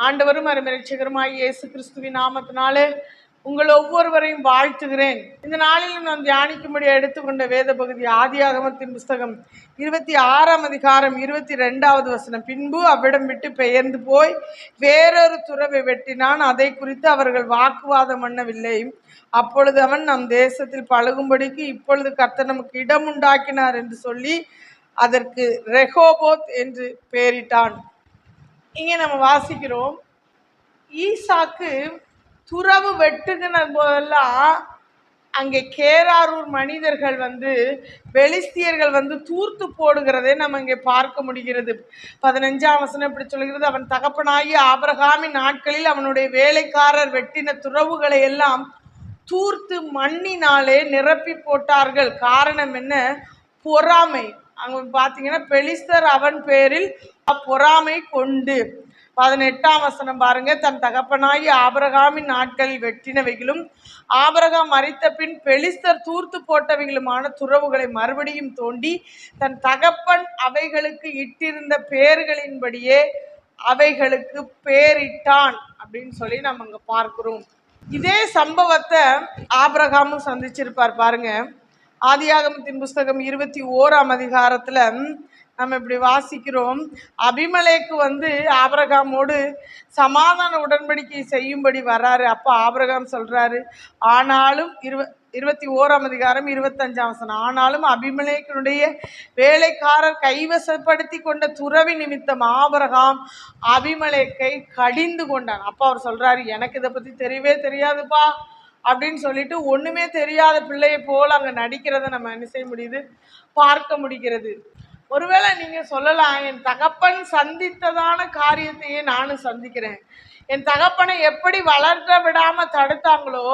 ஆண்டவரும் அருமைரட்சகருமாகிய இயேசு கிறிஸ்துவின் நாமத்தினாலே உங்கள் ஒவ்வொருவரையும் வாழ்த்துகிறேன். இந்த நாளிலும் நாம் தியானிக்கும்படி எடுத்துக்கொண்ட வேத பகுதி ஆதியாகமத்தின் புஸ்தகம் 26ஆம் அதிகாரம் 22வது வசனம். பின்பு அவ்விடம் விட்டு பெயர்ந்து போய் வேறொரு துறவை வெட்டினான். அதை குறித்து அவர்கள் வாக்குவாதம் பண்ணவில்லை. அப்பொழுது அவன் நம் தேசத்தில் பழகும்படிக்கு இப்பொழுது கர்த்தர் நமக்கு இடம் உண்டாக்கினார் என்று சொல்லி அதற்கு ரெகோபோத் என்று பெயரிட்டான். இங்கே நம்ம வாசிக்கிறோம், ஈசாக்கு துறவு வெட்டுகிற போதெல்லாம் அங்கே கேராரூர் மனிதர்கள் பெலிஸ்தியர்கள் தூர்த்து போடுகிறதை நம்ம இங்கே பார்க்க முடிகிறது. 15ஆம் வசனம் இப்படி சொல்கிறது, அவன் தகப்பனாகி ஆபிரகாமின் நாட்களில் அவனுடைய வேலைக்காரர் வெட்டின துறவுகளை எல்லாம் தூர்த்து மண்ணினாலே நிரப்பி போட்டார்கள். காரணம் என்ன? பொறாமை. அங்க பார்த்தீங்கன்னா பெலிஸ்தர் அவன் பேரில் பொறாமை கொண்டு. 18ஆம் வசனம் பாருங்க, தன் தகப்பனாகி ஆபிரகாமின் நாட்களில் வெட்டினவைகளும் ஆபிரகாம் மரித்த பின் பெலிஸ்தர் தூர்த்து போட்டவைகளுமான துறவுகளை மறுபடியும் தோண்டி தன் தகப்பன் அவைகளுக்கு இட்டிருந்த பெயர்களின்படியே அவைகளுக்கு பேரிட்டான் அப்படின்னு சொல்லி நம்ம அங்க பார்க்கிறோம். இதே சம்பவத்தை ஆபிரகாமும் சந்திச்சிருப்பார். பாருங்க, ஆதியாகமத்தின் புஸ்தகம் 21ஆம் அதிகாரத்துல நம்ம இப்படி வாசிக்கிறோம், அபிமலேக்கு ஆபிரகாமோடு சமாதான உடன்படிக்கை செய்யும்படி வர்றாரு. அப்போ ஆபிரகாம் சொல்றாரு, ஆனாலும் 21ஆம் அதிகாரம் 25ஆம் வசனம், ஆனாலும் அபிமலேக்கினுடைய வேலைக்காரர் கைவசப்படுத்தி கொண்ட துறவி நிமித்தம் ஆபிரகாம் அபிமலேக்கை கடிந்து கொண்டான். அப்போ அவர் சொல்றாரு, எனக்கு இதை பத்தி தெரியவே தெரியாதுப்பா அப்படின்னு சொல்லிட்டு ஒண்ணுமே தெரியாத பிள்ளையை போல அங்க நடிக்கிறத நம்ம என்ன செய்ய முடியுது, பார்க்க முடிகிறது. ஒருவேளை நீங்க சொல்லலாம், என் தகப்பன் சந்தித்ததான காரியத்தையே நானும் சந்திக்கிறேன். என் தகப்பனை எப்படி வளர்க்க விடாம தடுத்தாங்களோ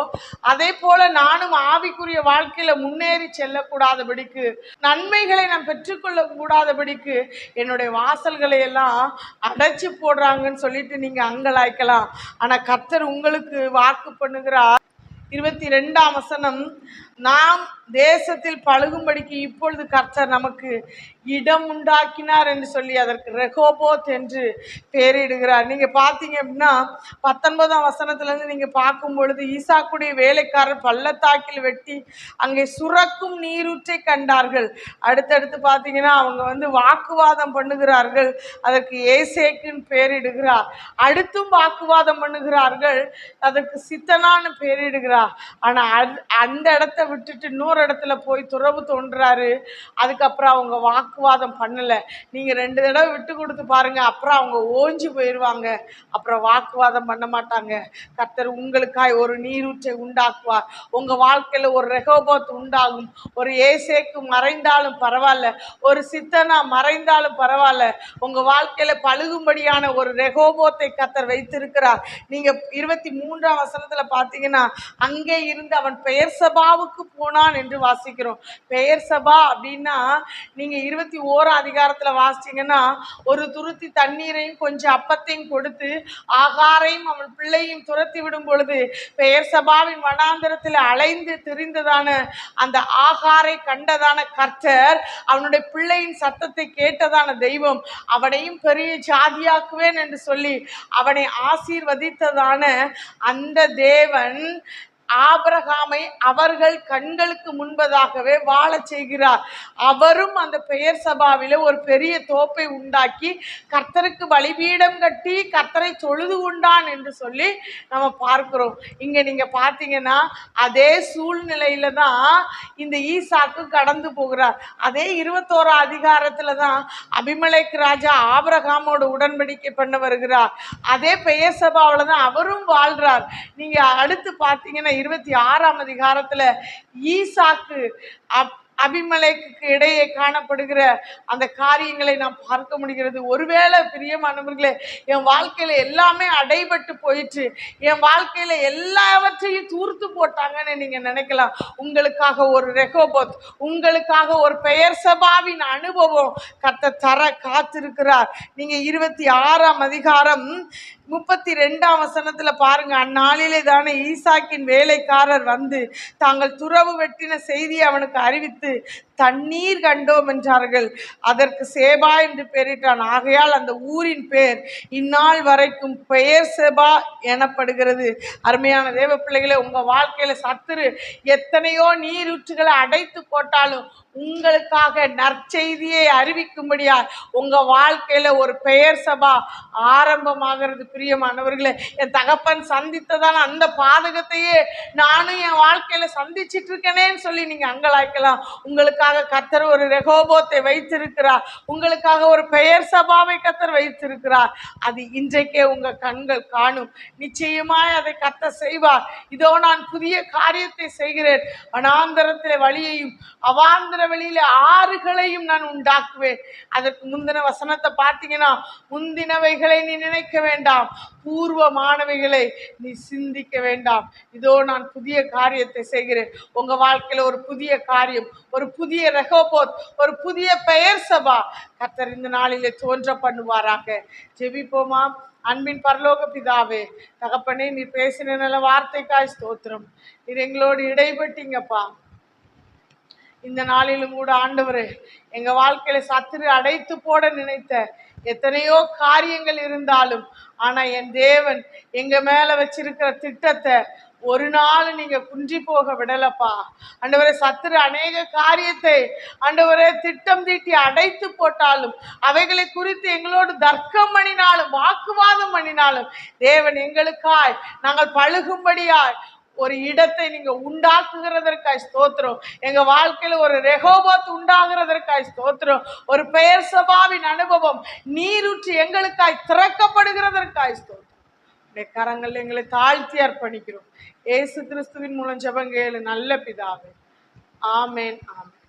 அதே போல நானும் ஆவிக்குரிய வாழ்க்கையில முன்னேறி செல்லக்கூடாதபடிக்கு, நன்மைகளை நான் பெற்றுக்கொள்ள கூடாதபடிக்கு என்னுடைய வாசல்களை எல்லாம் அடைச்சு போடுறாங்கன்னு சொல்லிட்டு நீங்க அங்கலாய்க்கலாம். ஆனா கர்த்தர் உங்களுக்கு வாக்கு பண்ணுகிறார். 22ஆம் வசனம், நாம் தேசத்தில் பழகும்படிக்கு இப்பொழுது கர்த்தர் நமக்கு இடம் உண்டாக்கினார் என்று சொல்லி அதற்கு ரெகோபோத் என்று பெயரிடுகிறார். நீங்க பார்த்தீங்க அப்படின்னா 19ஆம் வசனத்திலிருந்து நீங்க பார்க்கும் பொழுது, ஈசாக்குடைய வேலைக்காரர் பள்ளத்தாக்கில் வெட்டி அங்கே சுரக்கும் நீரூற்றை கண்டார்கள். அடுத்தடுத்து பார்த்தீங்கன்னா அவங்க வாக்குவாதம் பண்ணுகிறார்கள். அதற்கு ஏசேக்குன்னு பெயரிடுகிறார். அடுத்தும் வாக்குவாதம் பண்ணுகிறார்கள். அதற்கு சித்தனான்னு பெயரிடுகிறார். ஆனா அந்த இடத்தை விட்டுட்டு இன்னொரு இடத்துல போய் துறவு தோன்றாரு. அதுக்கப்புறம் அவங்க வாக்குவாதம் பண்ணல. நீங்க 2 தடவை விட்டு கொடுத்து பாருங்க, அப்புறம் அவங்க ஓஞ்சி போயிடுவாங்க. அப்புறம் வாக்குவாதம் பண்ண மாட்டாங்க. கர்த்தர் உங்களுக்காய் ஒரு நீரூற்றை உண்டாக்குவார். உங்க வாழ்க்கையில ஒரு ரெகோபோத் உண்டாகும். ஒரு ஏசேக்கு மறைந்தாலும் பரவாயில்ல, ஒரு சித்தனா மறைந்தாலும் பரவாயில்ல, உங்க வாழ்க்கையில பழுகும்படியான ஒரு ரெகோபோத்தை கர்த்தர் வைத்திருக்கிறார். நீங்க 23ஆம் வசனத்துல பாத்தீங்கன்னா, அங்கே இருந்து அவன் பெயர் சபாவுக்கு போனான் என்று வாசிக்கிறோம். பெயர் சபா அப்படின்னா நீங்க 21ஆம் அதிகாரத்துல வாசிச்சீங்கன்னா, ஒரு துருத்தி தண்ணீரையும் கொஞ்சம் அப்பத்தையும் கொடுத்து ஆகாரையும் அவன் பிள்ளையும் துரத்தி விடும் பொழுது பெயர் சபாவின் வனாந்தரத்தில் அலைந்து திரிந்ததான அந்த ஆகாரை கண்டதான கர்த்தர், அவனுடைய பிள்ளையின் சத்தத்தை கேட்டதான தெய்வம், அவனையும் பெரிய ஜாதியாக்குவேன் என்று சொல்லி அவனை ஆசீர்வதித்ததான அந்த தேவன் ஆபிரகாமை அவர்கள் கண்களுக்கு முன்பதாகவே வாழ செய்கிறார். அவரும் அந்த பெயர் சபாவில ஒரு பெரிய தோப்பை உண்டாக்கி கர்த்தருக்கு பலிபீடம் கட்டி கர்த்தரை தொழுது கொண்டான் என்று சொல்லி நம்ம பார்க்கிறோம். இங்க நீங்க பார்த்தீங்கன்னா அதே சூழ்நிலையில தான் இந்த ஈசாக்கு கடந்து போகிறார். அதே 21ஆம் அதிகாரத்துல தான் அபிமலேக் ராஜா ஆபிரகாமோட உடன்படிக்கை பண்ண வருகிறார். அதே பெயர் சபாவில தான் அவரும் வாழ்றார். நீங்க அடுத்து பார்த்தீங்கன்னா 26ஆம் அதிகாரத்துல ஈசாக்கு அபிமலேக்கு இடையே காணப்படுகிற அந்த காரியங்களை நாம் பார்க்க முடிகிறது. ஒருவேளை பிரியமானவர்களே, என் வாழ்க்கையில எல்லாமே அடைபட்டு போயிற்று, என் வாழ்க்கையில எல்லாவற்றையும் தூர்த்து போட்டாங்கன்னு நீங்க நினைக்கலாம். உங்களுக்காக ஒரு ரெகோபோத், உங்களுக்காக ஒரு பெயர் சபாவின் அனுபவம் கர்த்தர் தர காத்திருக்கிறார். நீங்க 26ஆம் அதிகாரம் 32ஆம் வசனத்துல பாருங்க, அந்நாளிலே தானே ஈசாக்கின் வேலைக்காரர் தாங்கள் துறவு வெட்டின செய்தியை அவனுக்கு அறிவித்து பார்த்து தண்ணீர் கண்டோம் என்றார்கள். அதற்கு சேபா என்று பெயரிட்டான். ஆகையால் அந்த ஊரின் பெயர் இந்நாள் வரைக்கும் பெயர் சேபா எனப்படுகிறது. அருமையான தேவ பிள்ளைகளே, உங்க வாழ்க்கையில சத்துரு எத்தனையோ நீரூற்றுகளை அடைத்து போட்டாலும் உங்களுக்காக நற்செய்தியை அறிவிக்கும்படியா உங்க வாழ்க்கையில ஒரு பெயர் சபா ஆரம்பமாகிறது. பிரியமானவர்களே, என் தகப்பன் சந்தித்ததான அந்த பாதகத்தையே நானும் என் வாழ்க்கையில சந்திச்சிட்டு இருக்கேனேன்னு சொல்லி நீங்க அங்கலாய்க்கலாம். உங்களுக்காக கர்த்தர் ஒரு ரெகோபோத்தை வைத்திருக்கிறார். உங்களுக்காக ஒரு பெயர் சபாவை கர்த்தர் வைத்திருக்கிறார். அது இன்றைக்கே உங்க கண்கள் காணும். நிச்சயமாய் அதை கர்த்தர் செய்வார். இதோ நான் புதிய காரியத்தை செய்கிறேன். வனாந்தரத்திலே வழியையும் அவாந்தர வெளியில ஆறுகளையும் நான் உண்டாக்குவேன். அதற்கு முந்தின வசனத்தை பார்த்தீங்கன்னா, முந்தினவைகளை நீ நினைக்க வேண்டாம், பூர்வமானவைகளை நீ சிந்திக்க வேண்டாம். இதோ நான் புதிய காரியத்தை செய்கிறேன். உங்க வாழ்க்கையில ஒரு புதிய காரியம், ஒரு புதிய ரெகோபோத், ஒரு புதிய பெயர் சபா கர்த்தர் இந்த நாளிலே தோன்ற பண்ணுவாராக. ஜெபிப்போமா. அன்பின் பரலோக பிதாவே, தகப்பனே, நீ பேசின நல்ல வார்த்தைக்காய் ஸ்தோத்திரம். நீர் எங்களோடு இடைப்பட்டீங்கப்பா. இந்த நாளிலும் கூட ஆண்டவரே, எங்க வாழ்க்கையில சத்துரு அடைத்து போட நினைத்த எத்தனையோ காரியங்கள் இருந்தாலும், ஆனா என் தேவன் எங்க மேல வச்சிருக்கிற திட்டத்தை ஒரு நாள் நீங்க குன்றி போக விடலப்பா. ஆண்டவரே, சத்துரு அநேக காரியத்தை ஆண்டவரே திட்டம் தீட்டி அடைத்து போட்டாலும், அவைகளை குறித்து எங்களோடு தர்க்கம் பண்ணினாலும், வாக்குவாதம் பண்ணினாலும், தேவன் எங்களுக்காய் நாங்கள் பழுகும்படியாய் ஒரு இடத்தை நீங்க உண்டாக்குகிறதற்காய் ஸ்தோத்திரம். எங்க வாழ்க்கையில ஒரு ரெகோபோத் உண்டாகிறதற்காய் ஸ்தோத்திரம். ஒரு பெயர் சபாவின் அனுபவம் நீரூற்றி எங்களுக்காய் திறக்கப்படுகிறதற்காய் ஸ்தோத்திரம். கரங்கள் எங்களை தாழ்த்தி அர்ப்பணிக்கிறோம். இயேசு கிறிஸ்துவின் மூலம் ஜெபம் கேளு நல்ல பிதாவே. ஆமேன், ஆமேன்.